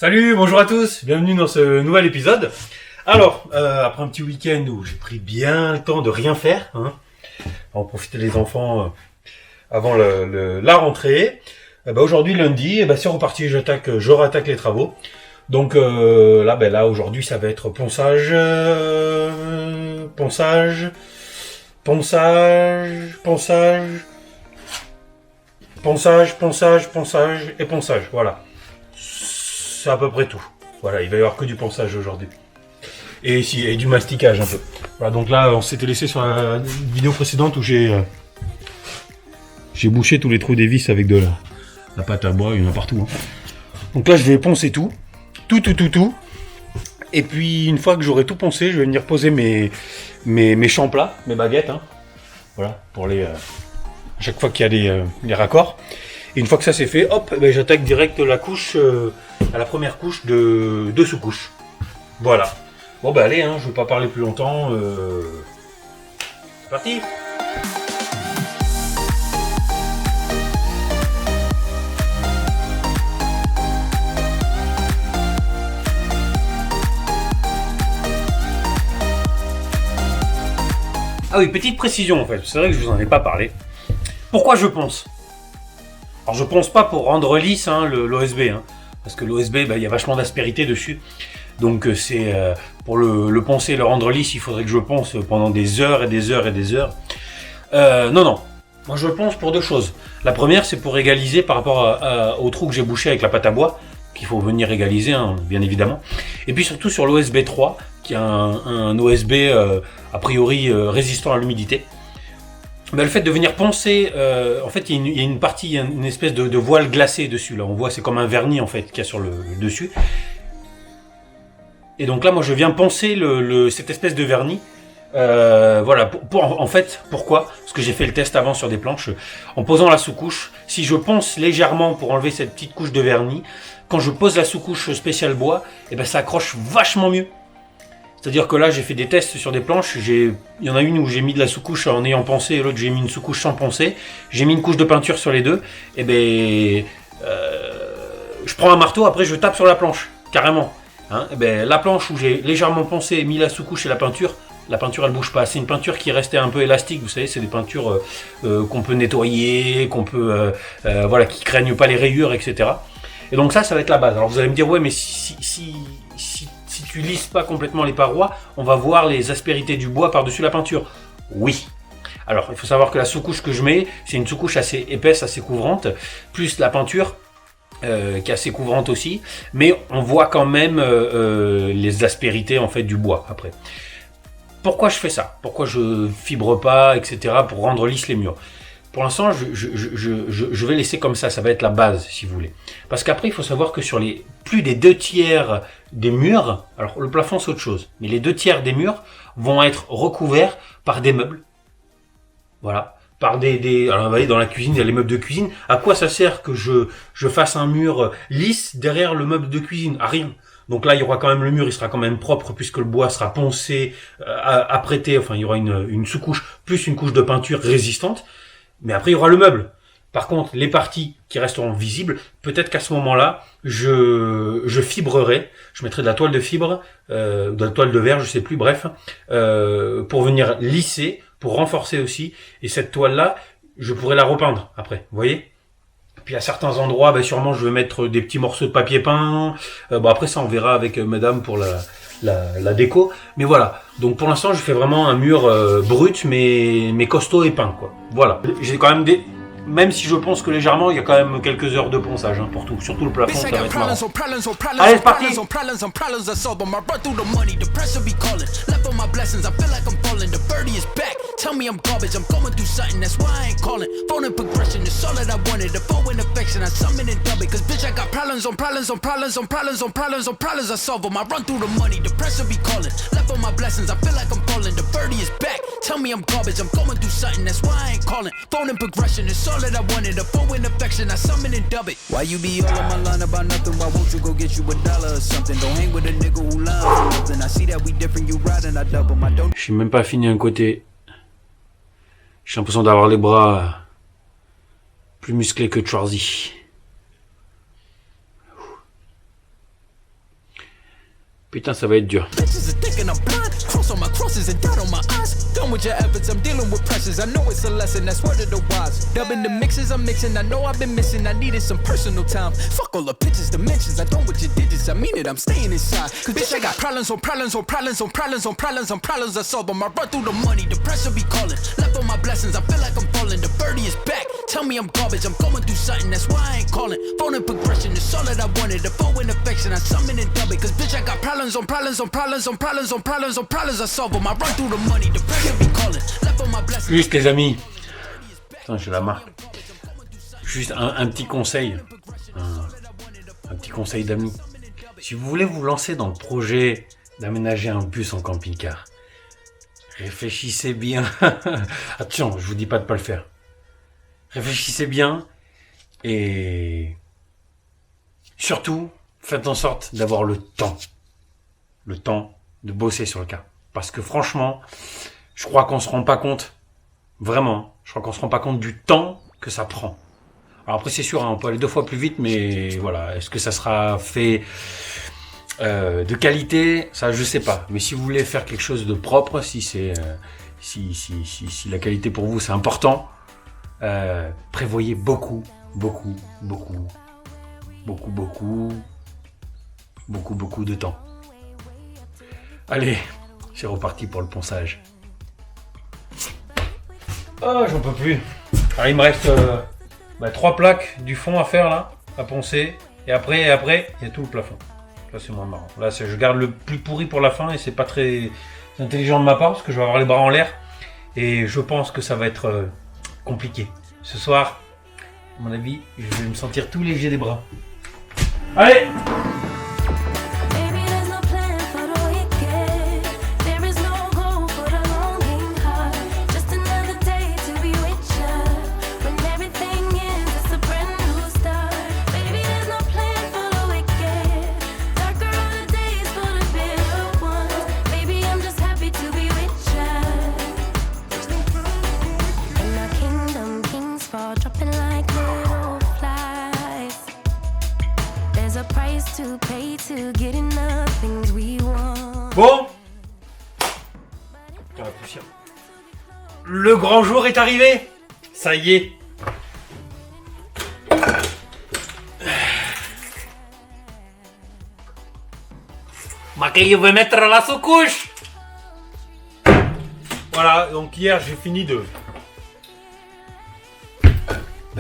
Salut, bonjour à tous, bienvenue dans ce nouvel épisode. Alors, après un petit week-end où j'ai pris bien le temps de rien faire, en profiter des enfants avant la rentrée, aujourd'hui lundi, c'est reparti, je rattaque les travaux. Donc là aujourd'hui ça va être ponçage et ponçage, voilà. C'est à peu près tout. Voilà, il va y avoir que du ponçage aujourd'hui. Et du masticage un peu. Voilà, donc là, on s'était laissé sur la vidéo précédente où j'ai bouché tous les trous des vis avec de la pâte à bois, il y en a partout. Donc là, je vais poncer tout. Tout. Et puis, une fois que j'aurai tout poncé, je vais venir poser mes champs plats, mes baguettes. Voilà, pour à chaque fois qu'il y a les raccords. Et une fois que ça c'est fait, hop, j'attaque direct la couche, à la première couche de sous-couche. Voilà. Bon allez, je vais pas parler plus longtemps. C'est parti. Ah oui, petite précision en fait, c'est vrai que je vous en ai pas parlé. Pourquoi je ponce ? Alors je ponce pas pour rendre lisse l'OSB, parce que l'OSB, il y a vachement d'aspérité dessus. Donc c'est pour le poncer et le rendre lisse, il faudrait que je ponce pendant des heures et des heures et des heures. Non, moi je ponce pour deux choses. La première, c'est pour égaliser par rapport au trou que j'ai bouché avec la pâte à bois, qu'il faut venir égaliser, bien évidemment. Et puis surtout sur l'OSB 3, qui est un OSB a priori résistant à l'humidité. Le fait de venir poncer, en fait, il y a une partie, il y a une espèce de voile glacé dessus. Là, on voit, c'est comme un vernis en fait qu'il y a sur le dessus. Et donc là, moi, je viens poncer cette espèce de vernis. Voilà. En fait, pourquoi ? Parce que j'ai fait le test avant sur des planches. En posant la sous-couche, si je ponce légèrement pour enlever cette petite couche de vernis, quand je pose la sous-couche spéciale bois, ça accroche vachement mieux. C'est-à-dire que là, j'ai fait des tests sur des planches. Il y en a une où j'ai mis de la sous-couche en ayant poncé, et l'autre j'ai mis une sous-couche sans poncer. J'ai mis une couche de peinture sur les deux. Je prends un marteau, après je tape sur la planche, carrément. La planche où j'ai légèrement poncé, mis la sous-couche et la peinture elle bouge pas. C'est une peinture qui restait un peu élastique, vous savez, c'est des peintures qu'on peut nettoyer, qu'on peut, qui craignent pas les rayures, etc. Et donc ça va être la base. Alors vous allez me dire, ouais, mais si tu lisses pas complètement les parois, on va voir les aspérités du bois par-dessus la peinture. Oui. Alors, il faut savoir que la sous-couche que je mets, c'est une sous-couche assez épaisse, assez couvrante, plus la peinture, qui est assez couvrante aussi, mais on voit quand même les aspérités en fait du bois après. Pourquoi je fais ça ? Pourquoi je fibre pas, etc. pour rendre lisses les murs ? Pour l'instant, je vais laisser comme ça va être la base, si vous voulez. Parce qu'après, il faut savoir que sur plus des 2/3 des murs, alors le plafond c'est autre chose, mais les 2/3 des murs vont être recouverts par des meubles. Voilà. Alors vous voyez, dans la cuisine, il y a les meubles de cuisine. À quoi ça sert que je fasse un mur lisse derrière le meuble de cuisine ? À rien. Donc là, il y aura quand même le mur, il sera quand même propre puisque le bois sera poncé, apprêté, il y aura une sous-couche plus une couche de peinture résistante. Mais après, il y aura le meuble. Par contre, les parties qui resteront visibles, peut-être qu'à ce moment-là, je fibrerai. Je mettrai de la toile de fibre, de la toile de verre, je sais plus, bref, pour venir lisser, pour renforcer aussi. Et cette toile-là, je pourrai la repeindre après, vous voyez ? Puis à certains endroits, sûrement, je vais mettre des petits morceaux de papier peint. Après, ça, on verra avec madame pour la déco, mais voilà. Donc pour l'instant je fais vraiment un mur brut mais costaud et peint quoi. Voilà. J'ai quand même même si je ponce que légèrement, il y a quand même quelques heures de ponçage pour tout, surtout le plafond, ça va être marrant. Allez, c'est parti. Tell me I'm garbage, I'm going through something, that's why I ain't calling. Phone and progression is all that I wanted. The phone and affection, I summon and dub it. Cause bitch, I got problems on problems on problems on problems on problems on problems, I solve them. I run through the money, the pressure be calling. Left on my blessings, I feel like I'm falling. The birdie is back, tell me I'm garbage, I'm going through something, that's why I ain't calling. Phone and progression is all that I wanted. The phone and affection, I summon and dub it. Why you be all on my line about nothing? Why won't you go get you $1 or something? Don't hang with a nigga who lies for nothing. I see that we different, you riding, I double my don't. J'ai même pas fini un côté. J'ai l'impression d'avoir les bras plus musclés que Schwarzy. Putain, ça va être dur. Bitches are thinking I'm blind. Cross on my crosses and dot on my eyes. Done with your efforts, I'm dealing with pressures. I know it's a lesson, that's word of the wise. Dubbing the mixes I'm mixing, I know I've been missing. I needed some personal time. Fuck all the pictures, dimensions. I done with your digits, I mean it, I'm staying inside. Cause bitch, I got problems on problems on problems on problems on problems on problems I solve them. I run through the money, the pressure be calling. Left on my blessings, I feel like I'm falling. The birdie is back. Tell me I'm garbage, I'm going through something, that's why I ain't calling. Phone and progression, it's all that I wanted. The phone and affection, I summon and dub it. Cause bitch, I got problems on problems on problems on problems on problems on problems I solve them. I run through the money, the pressure be calling. Left on my blessings. Juste les amis. Putain, j'ai la marque. Juste un petit conseil. Un petit conseil d'amis. Si vous voulez vous lancer dans le projet d'aménager un bus en camping-car, réfléchissez bien. Attention, je vous dis pas de pas le faire. Réfléchissez bien et surtout, faites en sorte d'avoir le temps de bosser sur le cas. Parce que franchement, je crois qu'on se rend pas compte, vraiment, je crois qu'on se rend pas compte du temps que ça prend. Alors après c'est sûr, hein, on peut aller 2 fois plus vite, mais voilà, est-ce que ça sera fait de qualité, ça je sais pas. Mais si vous voulez faire quelque chose de propre, si c'est si la qualité pour vous c'est important, prévoyez beaucoup de temps. Allez, c'est reparti pour le ponçage. Oh, j'en peux plus. Alors, il me reste 3 plaques du fond à faire là, à poncer. Et après, il y a tout le plafond. Là, c'est moins marrant. Là, je garde le plus pourri pour la fin et c'est pas très intelligent de ma part parce que je vais avoir les bras en l'air. Et je pense que ça va être compliqué. Ce soir, à mon avis, je vais me sentir tout léger des bras. Allez! Bon, la poussière. Le grand jour est arrivé. Ça y est. Je vais mettre la sous-couche. Voilà, donc hier j'ai fini de...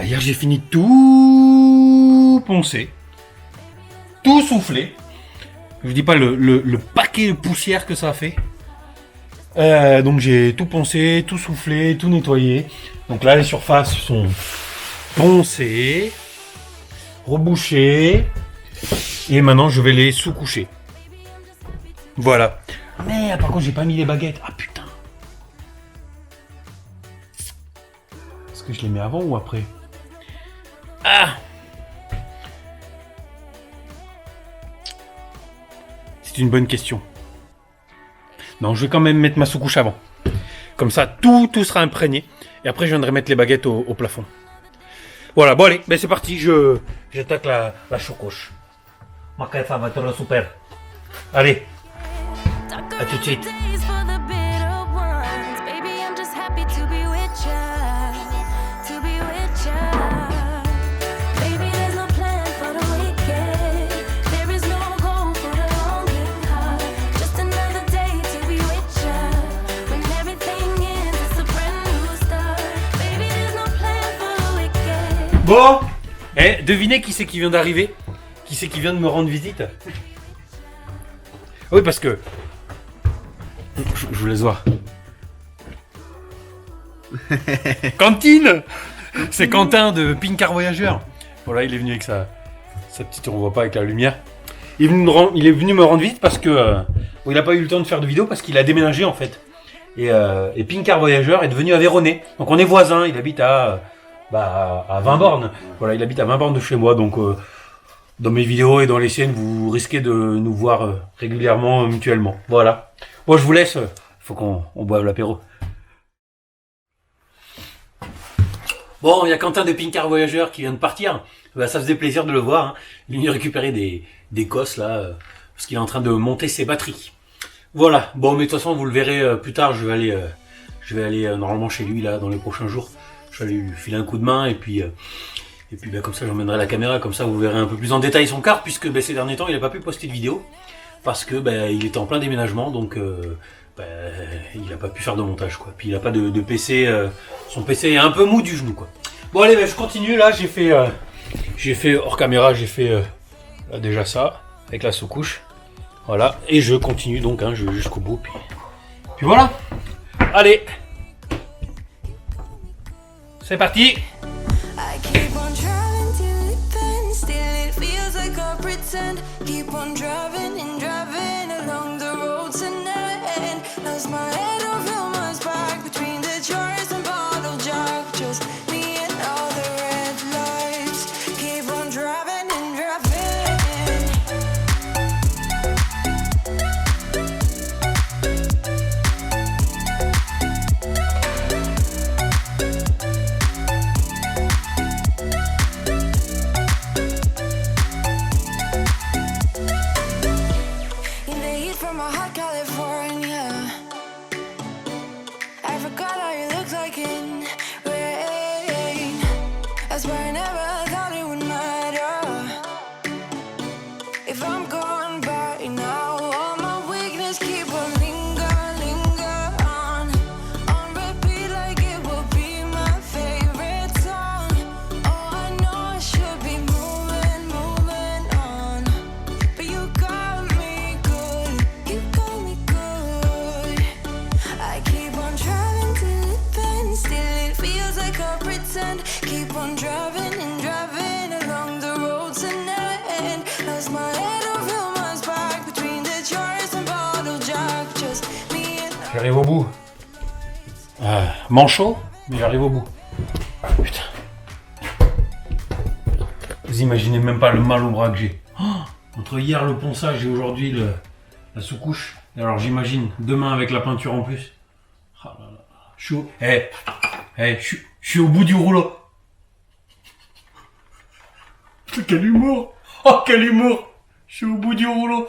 hier j'ai fini de tout poncer. Tout souffler. Je vous dis pas le paquet de poussière que ça a fait. Donc j'ai tout poncé, tout soufflé, tout nettoyé. Donc là les surfaces sont poncées, rebouchées. Et maintenant je vais les sous-coucher. Voilà. Ah merde, par contre j'ai pas mis les baguettes. Ah putain. Est-ce que je les mets avant ou après? Ah! C'est une bonne question. Non, je vais quand même mettre ma sous-couche avant. Comme ça, tout sera imprégné. Et après, je viendrai mettre les baguettes au plafond. Voilà, bon allez, c'est parti. J'attaque la choucouche. Ma ça va être super. Allez, à tout de suite. Bon, devinez qui c'est qui vient d'arriver? Qui c'est qui vient de me rendre visite? Oui, parce que... Je vous laisse voir. Cantine. C'est Quentin de Pink Car Voyageur. Voilà, il est venu avec sa petite... On voit pas avec la lumière. Il est venu me rendre visite parce que... il n'a pas eu le temps de faire de vidéo parce qu'il a déménagé en fait. Et Pink Car Voyageur est devenu à Véronée. Donc on est voisins, il habite à 20 bornes. Voilà, il habite à 20 bornes de chez moi, donc dans mes vidéos et dans les siennes, vous risquez de nous voir régulièrement mutuellement. Voilà. Bon, je vous laisse. Faut qu'on boive l'apéro. Bon, il y a Quentin de Pink Car Voyageur qui vient de partir. Ça faisait plaisir de le voir. Hein. Il est venu récupérer des gosses là. parce qu'il est en train de monter ses batteries. Voilà, bon mais de toute façon vous le verrez plus tard, je vais aller normalement chez lui là dans les prochains jours. Je vais aller lui filer un coup de main et puis comme ça j'emmènerai la caméra, comme ça vous verrez un peu plus en détail son car, puisque ces derniers temps il n'a pas pu poster de vidéo parce que il était en plein déménagement, donc il n'a pas pu faire de montage quoi. Puis il n'a pas de PC, son PC est un peu mou du genou quoi. Bon allez, je continue là, j'ai fait hors caméra, j'ai fait déjà ça avec la sous-couche. Voilà, et je continue donc je vais jusqu'au bout, puis voilà. Allez, c'est parti. I keep on driving till it bends, still it feels like I pretend. Keep on driving and driving along the roads and never end. Lost my head over my back between the jars and bottle jack. Just me and all the red lights. Keep on driving and driving. In the heat from a hot California, I forgot how you look like in rain. I swear I never thought it would matter if I'm gone by now. All my weakness keep on linger on repeat like it will be my favorite song. Oh, I know I should be moving on, but you got me good, you got me good. I keep on driving till it bends, still it feels like I pretend. Keep on driving and driving along the roads and never end. Lost my head over my back between the jars and bottle jack. Just me and J'arrive au bout. Manchot, mais j'arrive au bout. Putain. Vous imaginez même pas le mal au bras que j'ai. Entre hier le ponçage et aujourd'hui la sous-couche. Et alors j'imagine demain avec la peinture en plus. Ah là là. Je suis je suis au bout du rouleau. Quel humour. Oh quel humour. Je suis au bout du rouleau.